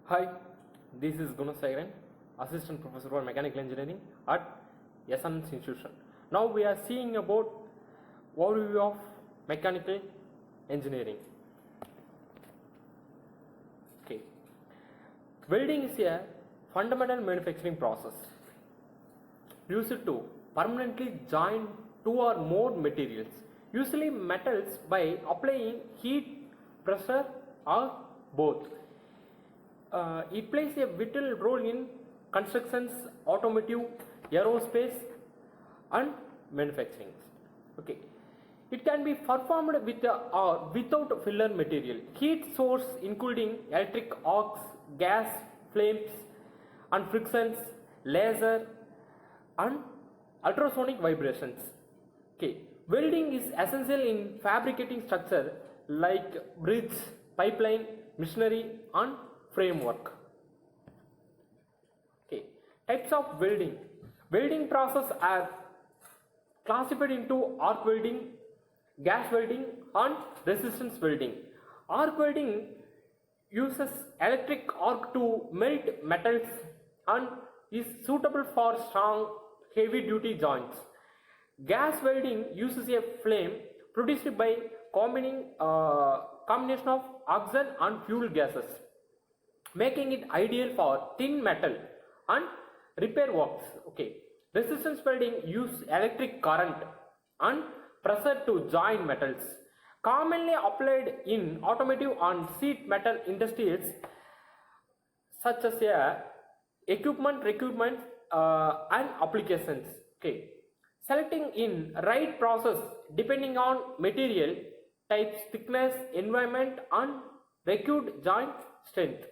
Hi, this is Gunasagaran, Assistant Professor for Mechanical Engineering at SNS Institution. Now we are seeing about overview of mechanical engineering. Okay, welding is a fundamental manufacturing process used to permanently join two or more materials, usually metals, by applying heat, pressure, or both. It plays a vital role in constructions, automotive, aerospace, and manufacturing. Okay, it can be performed with or without filler material. Heat source including electric arcs, gas, flames, and frictions, laser, and ultrasonic vibrations. Okay, welding is essential in fabricating structure like bridge, pipeline, machinery, and framework. Okay, types of welding. Welding process are classified into arc welding, gas welding, and resistance welding. Arc welding uses electric arc to melt metals and is suitable for strong, heavy duty joints. Gas welding uses a flame produced by combination of oxygen and fuel gases, making it ideal for thin metal and repair works. Okay, resistance welding uses electric current and pressure to join metals, commonly applied in automotive and sheet metal industries such as recruitment and applications. Okay, selecting in right process depending on material types, thickness, environment, and required joint strength.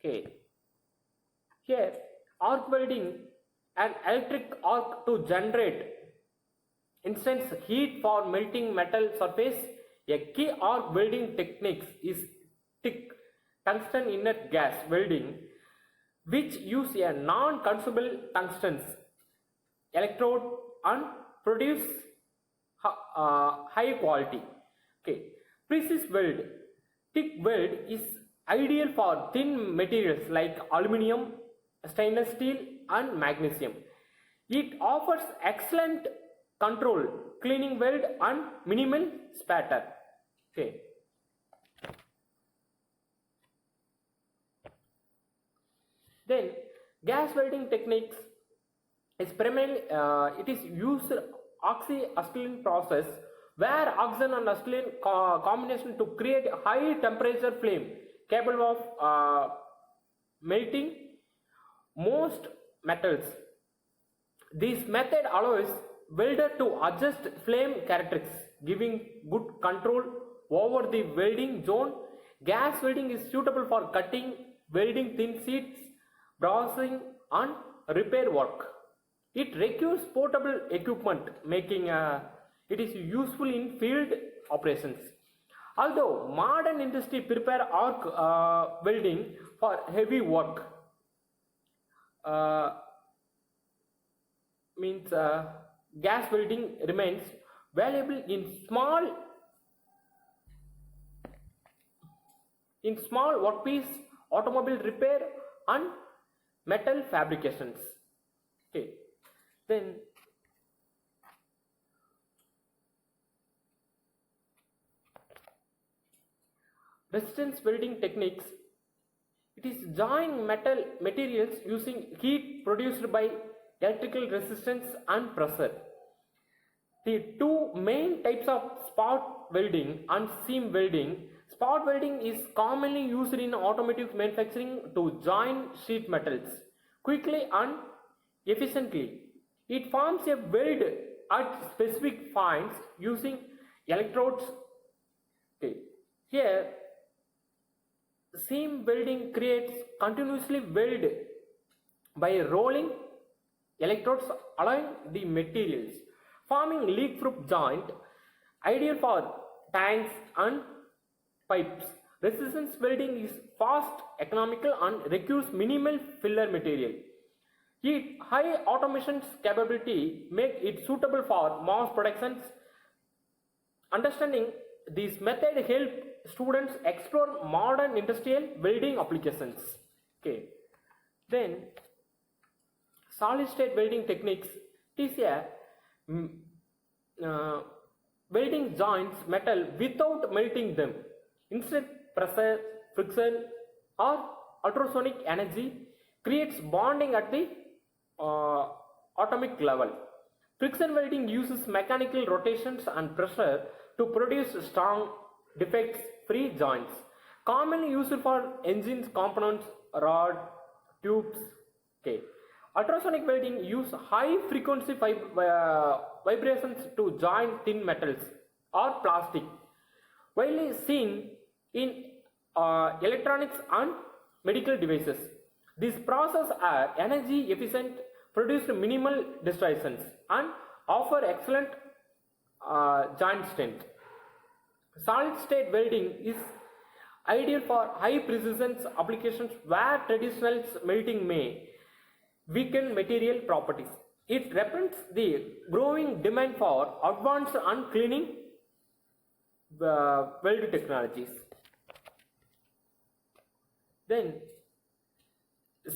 Okay, here arc welding an electric arc to generate instant heat for melting metal surface. A key arc welding technique is thick tungsten inert gas welding, which use a non-consumable tungsten electrode and produce high quality. Okay, precise weld. Thick weld is ideal for thin materials like aluminum, stainless steel, and magnesium. It offers excellent control, cleaning weld, and minimal spatter. Okay. Then gas welding techniques is primarily it is used oxy-acetylene process where oxygen and acetylene combination to create a high temperature flame capable of melting most metals. This method allows welder to adjust flame characteristics, giving good control over the welding zone. Gas welding is suitable for cutting, welding thin sheets, brazing, and repair work. It requires portable equipment, making it is useful in field operations. Although modern industry prepare arc welding for heavy work, gas welding remains valuable in small workpiece, automobile repair, and metal fabrications. Okay, then resistance welding techniques. It is joining metal materials using heat produced by electrical resistance and pressure. The two main types of spot welding and seam welding. Spot welding is commonly used in automotive manufacturing to join sheet metals quickly and efficiently. It forms a weld at specific points using electrodes. Okay. Here, seam welding creates continuously weld by rolling electrodes along the materials, forming leak-proof joint, ideal for tanks and pipes. Resistance welding is fast, economical, and requires minimal filler material. Its high automation capability make it suitable for mass productions. Understanding this method help students explore modern industrial welding applications. Okay. Then solid state welding techniques. It is a mm, uh, welding joints metal without melting them. Instead, pressure, friction, or ultrasonic energy creates bonding at the uh, atomic level. Friction welding uses mechanical rotations and pressure to produce strong, defects-free joints. Commonly used for engines, components, rod, tubes. Okay. Ultrasonic welding use high frequency vibrations to join thin metals or plastic, widely seen in electronics and medical devices. These processes are energy efficient, produce minimal distortions, and offer excellent joint strength. Solid state welding is ideal for high precision applications where traditional melting may weaken material properties. It represents the growing demand for advanced and cleaning weld technologies. Then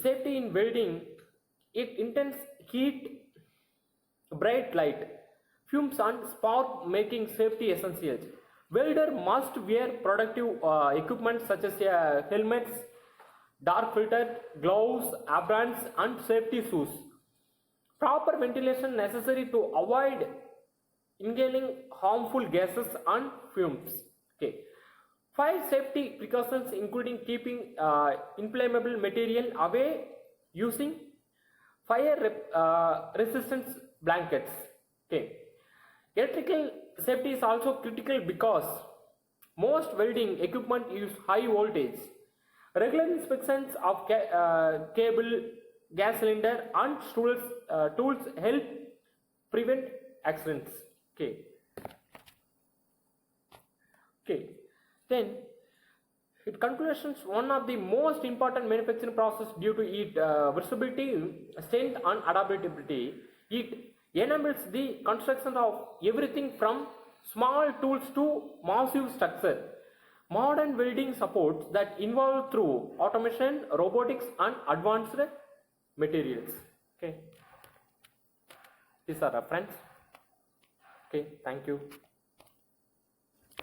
safety in welding, it intense heat, bright light, fumes and spark making safety essentials. Welder must wear protective equipment such as helmets, dark filter, gloves, aprons and safety shoes. Proper ventilation necessary to avoid inhaling harmful gases and fumes. Okay. 5 safety precautions including keeping inflammable material away, using fire resistance blankets. Okay. Electrical safety is also critical because most welding equipment use high voltage. Regular inspections of cable, gas cylinder and tools help prevent accidents. Okay. Okay. Then it conclusions, one of the most important manufacturing process due to its versatility, strength and adaptability. It enables the construction of everything from small tools to massive structure. Modern welding supports that involve through automation, robotics and advanced materials. Okay. These are reference. Okay, thank you.